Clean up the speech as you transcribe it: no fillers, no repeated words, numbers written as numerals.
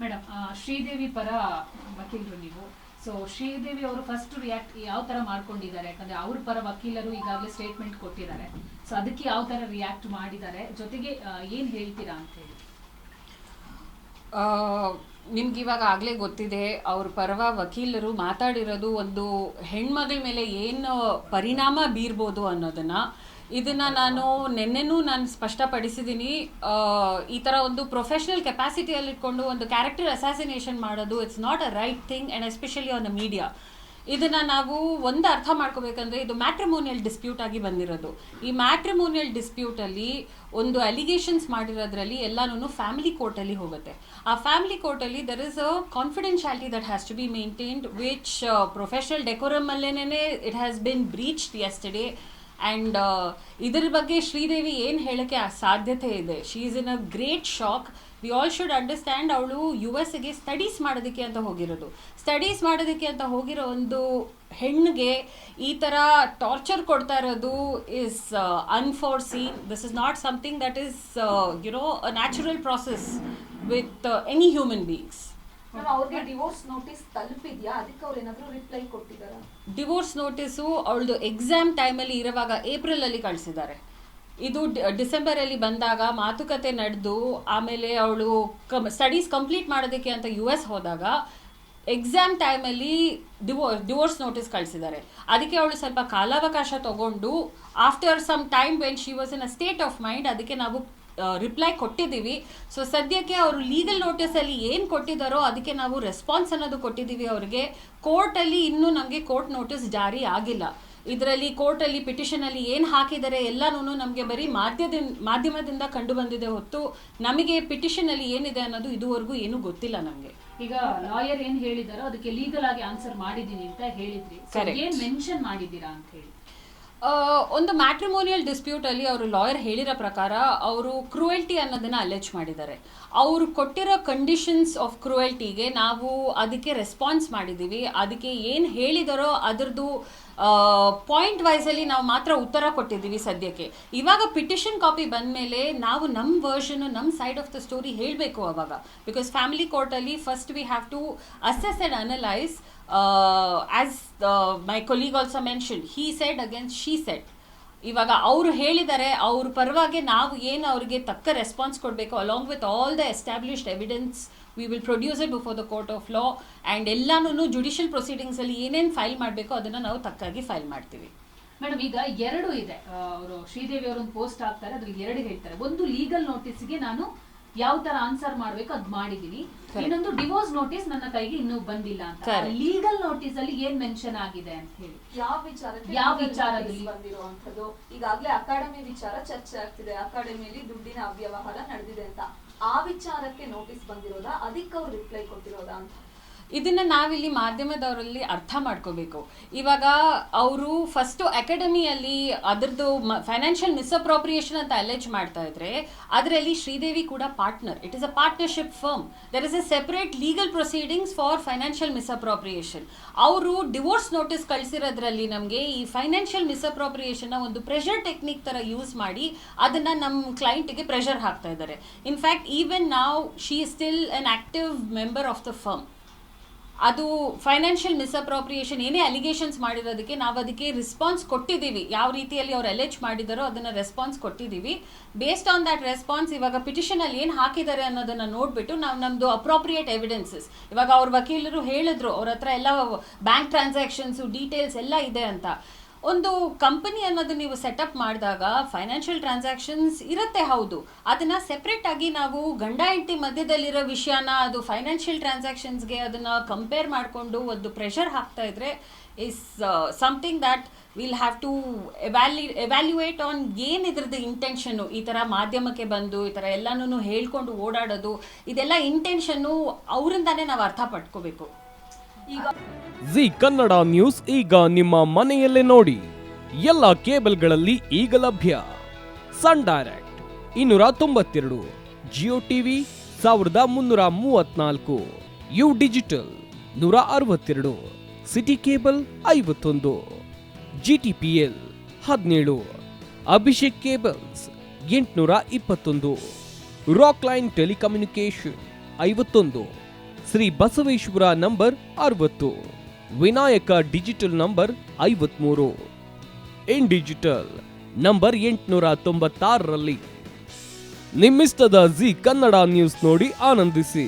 Madam, Sridevi ಪರ ವಕೀಲರು ನೀವು. ಸೊ ಶ್ರೀದೇವಿ ಅವರು ಫಸ್ಟ್ ರಿಯಾಕ್ಟ್ ಯಾವ ತರ ಮಾಡ್ಕೊಂಡಿದ್ದಾರೆ? ಯಾಕಂದ್ರೆ ಅವ್ರ ಪರ ವಕೀಲರು ಈಗಾಗಲೇ ಸ್ಟೇಟ್ಮೆಂಟ್ ಕೊಟ್ಟಿದ್ದಾರೆ. ಸೊ ಅದಕ್ಕೆ ಯಾವ ತರ ರಿಯಾಕ್ಟ್ ಮಾಡಿದ್ದಾರೆ, ಜೊತೆಗೆ ಏನ್ ಹೇಳ್ತೀರಾ ಅಂತ ಹೇಳಿ. ನಿಮ್ಗೆ ಇವಾಗ ಆಗಲೇ ಗೊತ್ತಿದೆ, ಅವ್ರ ಪರವ ವಕೀಲರು ಮಾತಾಡಿರೋದು ಒಂದು ಹೆಣ್ಮಗಳ ಮೇಲೆ ಏನು ಪರಿಣಾಮ ಬೀರ್ಬೋದು ಅನ್ನೋದನ್ನು. ಇದನ್ನು ನಾನು ಸ್ಪಷ್ಟಪಡಿಸಿದ್ದೀನಿ. ಈ ಥರ ಒಂದು ಪ್ರೊಫೆಷ್ನಲ್ ಕೆಪಾಸಿಟಿಯಲ್ಲಿ ಇಟ್ಕೊಂಡು ಒಂದು ಕ್ಯಾರೆಕ್ಟರ್ ಅಸಾಸಿನೇಷನ್ ಮಾಡೋದು it's not a right thing, and especially on the media. ಇದನ್ನು ನಾವು ಒಂದು ಅರ್ಥ ಮಾಡ್ಕೋಬೇಕಂದ್ರೆ, ಇದು ಮ್ಯಾಟ್ರಿಮೋನಿಯಲ್ ಡಿಸ್ಪ್ಯೂಟ್ ಆಗಿ ಬಂದಿರೋದು. ಈ ಮ್ಯಾಟ್ರಿಮೋನಿಯಲ್ ಡಿಸ್ಪ್ಯೂಟಲ್ಲಿ ಒಂದು ಅಲಿಗೇಷನ್ಸ್ ಮಾಡಿರೋದ್ರಲ್ಲಿ ಎಲ್ಲನೂ ಫ್ಯಾಮಿಲಿ ಕೋರ್ಟಲ್ಲಿ ಹೋಗುತ್ತೆ. ಆ ಫ್ಯಾಮಿಲಿ ಕೋರ್ಟಲ್ಲಿ there is a confidentiality that has to be maintained, which professional decorum ಅಲ್ಲೇನೇ it has been breached yesterday. And ಇದ್ರ ಬಗ್ಗೆ ಶ್ರೀದೇವಿ ಏನು ಹೇಳೋಕ್ಕೆ ಸಾಧ್ಯತೆ ಇದೆ. She is in a great shock. We all should understand, ಅವಳು USA ಸ್ಟಡೀಸ್ ಮಾಡೋದಕ್ಕೆ ಅಂತ ಹೋಗಿರೋದು. ಸ್ಟಡೀಸ್ ಮಾಡೋದಕ್ಕೆ ಅಂತ ಹೋಗಿರೋ ಒಂದು ಹೆಣ್ಣಿಗೆ ಈ ಥರ ಟಾರ್ಚರ್ ಕೊಡ್ತಾ ಇರೋದು is unforeseen. This is not something that is a natural process with any human beings. ಅವ್ರಿಗೆ ಡಿವೋರ್ಸ್ ನೋಟಿಸ್ ತಲುಪಿದ್ಯಾ? ಅದಕ್ಕೆ ಅವ್ರು ಏನಾದರೂ ರಿಪ್ಲೈ ಕೊಟ್ಟಿದ್ದಾರಾ? ಡಿವೋರ್ಸ್ ನೋಟಿಸು ಅವಳದು ಎಕ್ಸಾಮ್ ಟೈಮಲ್ಲಿ ಇರುವಾಗ ಏಪ್ರಿಲಲ್ಲಿ ಕಳಿಸಿದ್ದಾರೆ. ಇದು ಡಿಸೆಂಬರಲ್ಲಿ ಬಂದಾಗ ಮಾತುಕತೆ ನಡೆದು ಆಮೇಲೆ ಅವಳು ಸ್ಟಡೀಸ್ ಕಂಪ್ಲೀಟ್ ಮಾಡೋದಕ್ಕೆ ಅಂತ US ಹೋದಾಗ ಎಕ್ಸಾಮ್ ಟೈಮಲ್ಲಿ ಡಿವೋರ್ಸ್ ನೋಟಿಸ್ ಕಳಿಸಿದ್ದಾರೆ. ಅದಕ್ಕೆ ಅವಳು ಸ್ವಲ್ಪ ಕಾಲಾವಕಾಶ ತಗೊಂಡು after some time when she was in a state of mind, ಅದಕ್ಕೆ ನಾವು ರಿಪ್ಲೈ ಕೊಟ್ಟಿದ್ದೀವಿ. ಸೊ ಸದ್ಯಕ್ಕೆ ಅವರು ಲೀಗಲ್ ನೋಟಿಸಲ್ಲಿ ಏನು ಕೊಟ್ಟಿದ್ದಾರೋ ಅದಕ್ಕೆ ನಾವು ರೆಸ್ಪಾನ್ಸ್ ಅನ್ನೋದು ಕೊಟ್ಟಿದ್ದೀವಿ ಅವರಿಗೆ. ಕೋರ್ಟಲ್ಲಿ ಇನ್ನೂ ನಮಗೆ ಕೋರ್ಟ್ ನೋಟಿಸ್ ಜಾರಿ ಆಗಿಲ್ಲ. ಇದರಲ್ಲಿ ಕೋರ್ಟಲ್ಲಿ ಪಿಟಿಷನಲ್ಲಿ ಏನು ಹಾಕಿದ್ದಾರೆ ಎಲ್ಲನೂ ನಮಗೆ ಬರೀ ಮಾಧ್ಯಮದಿಂದ ಕಂಡು ಬಂದಿದೆ ಹೊತ್ತು ನಮಗೆ ಪಿಟಿಷನಲ್ಲಿ ಏನಿದೆ ಅನ್ನೋದು ಇದುವರೆಗೂ ಏನೂ ಗೊತ್ತಿಲ್ಲ ನಮಗೆ. ಈಗ ಲಾಯರ್ ಏನು ಹೇಳಿದಾರೋ ಅದಕ್ಕೆ ಲೀಗಲ್ ಆಗಿ ಆನ್ಸರ್ ಮಾಡಿದ್ದೀನಿ ಅಂತ ಹೇಳಿದ್ರಿ. ಏನು ಮೆನ್ಷನ್ ಮಾಡಿದ್ದೀರಾ ಅಂತ ಹೇಳಿ. ಒಂದು ಮ್ಯಾಟ್ರಿಮೋನಿಯಲ್ ಡಿಸ್ಪ್ಯೂಟಲ್ಲಿ ಅವರು ಲಾಯರ್ ಹೇಳಿರೋ ಪ್ರಕಾರ ಅವರು ಕ್ರೂಯಲ್ಟಿ ಅನ್ನೋದನ್ನು ಅಲೆಜ್ ಮಾಡಿದ್ದಾರೆ. ಅವರು ಕೊಟ್ಟಿರೋ ಕಂಡೀಷನ್ಸ್ ಆಫ್ ಕ್ರೂಯಲ್ಟಿಗೆ ನಾವು ಅದಕ್ಕೆ ರೆಸ್ಪಾನ್ಸ್ ಮಾಡಿದ್ದೀವಿ. ಅದಕ್ಕೆ ಏನು ಹೇಳಿದಾರೋ ಅದರದ್ದು ಪಾಯಿಂಟ್ ವೈಸಲ್ಲಿ ನಾವು ಮಾತ್ರ ಉತ್ತರ ಕೊಟ್ಟಿದ್ದೀವಿ ಸದ್ಯಕ್ಕೆ. ಇವಾಗ ಪಿಟಿಷನ್ ಕಾಪಿ ಬಂದ ಮೇಲೆ ನಾವು ನಮ್ಮ ವರ್ಷನು ನಮ್ಮ ಸೈಡ್ ಆಫ್ ದ ಸ್ಟೋರಿ ಹೇಳಬೇಕು ಅವಾಗ. ಬಿಕಾಸ್ ಫ್ಯಾಮಿಲಿ ಕೋರ್ಟಲ್ಲಿ first we have to assess and analyse. As my colleague also mentioned, he said against she said. ಇವಾಗ ಅವರು ಹೇಳಿದ್ದಾರೆ, ಅವ್ರ ಪರವಾಗಿ ನಾವು ಏನು ಅವರಿಗೆ ತಕ್ಕ ರೆಸ್ಪಾನ್ಸ್ ಕೊಡಬೇಕು, along with all the established evidence we will produce it before the court of law. And ಎಲ್ಲನೂ ಜುಡಿಷಿಯಲ್ ಪ್ರೊಸೀಡಿಂಗ್ಸಲ್ಲಿ ಏನೇನು ಫೈಲ್ ಮಾಡಬೇಕು ಅದನ್ನು ನಾವು ತಕ್ಕಾಗಿ ಫೈಲ್ ಮಾಡ್ತೀವಿ. ಮೇಡಮ್, ಈಗ ಎರಡು ಇದೆ. ಅವರು ಶ್ರೀದೇವಿ ಅವರೊಂದು ಪೋಸ್ಟ್ ಹಾಕ್ತಾರೆ, ಅದ್ರಲ್ಲಿ ಎರಡು ಹೇಳ್ತಾರೆ. ಒಂದು ಲೀಗಲ್ ನೋಟಿಸ್ಗೆ ನಾನು ಯಾವ ತರ ಆನ್ಸರ್ ಮಾಡ್ಬೇಕು ಅದು ಮಾಡಿದೀನಿ, ಇನ್ನೊಂದು ಡಿವೋರ್ಸ್ ನೋಟಿಸ್ ನನ್ನ ಕೈಗೆ ಇನ್ನೂ ಬಂದಿಲ್ಲ ಅಂತ. ಲೀಗಲ್ ನೋಟಿಸ್ ಅಲ್ಲಿ ಏನ್ ಮೆನ್ಷನ್ ಆಗಿದೆ ಅಂತ ಹೇಳಿ, ಯಾವ ವಿಚಾರದಲ್ಲಿ ಬಂದಿರುವಂತದ್ದು. ಈಗಾಗಲೇ ಅಕಾಡೆಮಿ ವಿಚಾರ ಚರ್ಚೆ ಆಗ್ತಿದೆ, ಅಕಾಡೆಮಿಯಲ್ಲಿ ದುಡ್ಡಿನ ಅವ್ಯವಹಾರ ನಡೆದಿದೆ ಅಂತ. ಆ ವಿಚಾರಕ್ಕೆ ನೋಟಿಸ್ ಬಂದಿರೋದಾ, ಅದಕ್ಕೆ ಅವ್ರು ರಿಪ್ಲೈ ಕೊಟ್ಟಿರೋದಾ ಅಂತ ಇದನ್ನು ನಾವಿಲ್ಲಿ ಮಾಧ್ಯಮದವರಲ್ಲಿ ಅರ್ಥ ಮಾಡ್ಕೋಬೇಕು. ಇವಾಗ ಅವರು ಫಸ್ಟು ಅಕಾಡೆಮಿಯಲ್ಲಿ ಅದರದ್ದು ಫೈನಾನ್ಷಿಯಲ್ ಮಿಸ್ಅಪ್ರೋಪ್ರಿಯೇಷನ್ ಅಂತ ಅಲೆಜ್ ಮಾಡ್ತಾ ಇದ್ರೆ ಅದರಲ್ಲಿ ಶ್ರೀದೇವಿ ಕೂಡ partner. It is a partnership firm. There is a separate legal proceedings for financial misappropriation. ಅವರು ಡಿವೋರ್ಸ್ ನೋಟಿಸ್ ಕಳಿಸಿರೋದ್ರಲ್ಲಿ ನಮಗೆ ಈ ಫೈನಾನ್ಷಿಯಲ್ ಮಿಸ್ಅಪ್ರೋಪ್ರಿಯೇಷನ್ನ ಒಂದು ಪ್ರೆಷರ್ ಟೆಕ್ನಿಕ್ ಥರ ಯೂಸ್ ಮಾಡಿ ಅದನ್ನು ನಮ್ಮ ಕ್ಲೈಂಟಿಗೆ ಪ್ರೆಷರ್ ಹಾಕ್ತಾ ಇದ್ದಾರೆ. ಇನ್ಫ್ಯಾಕ್ಟ್ ಈವನ್ ನಾವು she is still an active member of the firm. ಅದು ಫೈನಾನ್ಷಿಯಲ್ ಮಿಸ್ಅಪ್ರೋಪ್ರಿಯೇಷನ್ ಏನೇ ಅಲಿಗೇಷನ್ಸ್ ಮಾಡಿರೋದಕ್ಕೆ ನಾವು ಅದಕ್ಕೆ ರೆಸ್ಪಾನ್ಸ್ ಕೊಟ್ಟಿದ್ದೀವಿ. ಯಾವ ರೀತಿಯಲ್ಲಿ ಅವ್ರು ಅಲೆಜ್ ಮಾಡಿದಾರೋ ಅದನ್ನು ರೆಸ್ಪಾನ್ಸ್ ಕೊಟ್ಟಿದ್ದೀವಿ. ಬೇಸ್ಡ್ ಆನ್ ದ್ಯಾಟ್ ರೆಸ್ಪಾನ್ಸ್ ಇವಾಗ ಪಿಟಿಷನಲ್ಲಿ ಏನು ಹಾಕಿದ್ದಾರೆ ಅನ್ನೋದನ್ನು ನೋಡಿಬಿಟ್ಟು ನಾವು ನಮ್ಮದು ಅಪ್ರೋಪ್ರಿಯೇಟ್ ಎವಿಡೆನ್ಸಸ್, ಇವಾಗ ಅವ್ರ ವಕೀಲರು ಹೇಳಿದ್ರು ಅವ್ರ ಹತ್ರ ಎಲ್ಲ ಬ್ಯಾಂಕ್ ಟ್ರಾನ್ಸಾಕ್ಷನ್ಸು ಡೀಟೇಲ್ಸ್ ಎಲ್ಲ ಇದೆ ಅಂತ. ಒಂದು ಕಂಪನಿ ಅನ್ನೋದು ನೀವು ಸೆಟಪ್ ಮಾಡಿದಾಗ ಫೈನಾನ್ಷಿಯಲ್ ಟ್ರಾನ್ಸಾಕ್ಷನ್ಸ್ ಇರುತ್ತೆ, ಹೌದು. ಅದನ್ನು ಸೆಪ್ರೇಟಾಗಿ ನಾವು ಗಂಡ ಹೆಂಡತಿ ಮಧ್ಯದಲ್ಲಿರೋ ವಿಷಯನ ಅದು ಫೈನಾನ್ಷಿಯಲ್ ಟ್ರಾನ್ಸಾಕ್ಷನ್ಸ್ಗೆ ಅದನ್ನು ಕಂಪೇರ್ ಮಾಡಿಕೊಂಡು ಒಂದು ಪ್ರೆಷರ್ ಹಾಕ್ತಾ ಇದ್ರೆ is something that will have to evaluate on ಏನಿದ್ರದ್ದು ಇಂಟೆನ್ಷನ್ನು. ಈ ಥರ ಮಾಧ್ಯಮಕ್ಕೆ ಬಂದು ಈ ಥರ ಎಲ್ಲನೂ ಹೇಳ್ಕೊಂಡು ಓಡಾಡೋದು, ಇದೆಲ್ಲ ಇಂಟೆನ್ಷನ್ನು ಅವರಿಂದಾನೇ ನಾವು ಅರ್ಥ ಪಡ್ಕೋಬೇಕು. ಜಿ ಕನ್ನಡ ನ್ಯೂಸ್ ಈಗ ನಿಮ್ಮ ಮನೆಯಲ್ಲೇ ನೋಡಿ. ಎಲ್ಲ ಕೇಬಲ್ಗಳಲ್ಲಿ ಈಗ ಲಭ್ಯ. Sun Direct 292, Jio TV 1334, U Digital 162, City Cable 51, GTPL 17, Abhishek Cables 821, Rock Line Telecommunication 51, Shri Basaveshwara number 60, Vinayaka Digital number 53, In Digital number 896ರಲ್ಲಿ. ನಿಮ್ಮಿಸ್ತದ ಜಿ ಕನ್ನಡ ನ್ಯೂಸ್ ನೋಡಿ ಆನಂದಿಸಿ.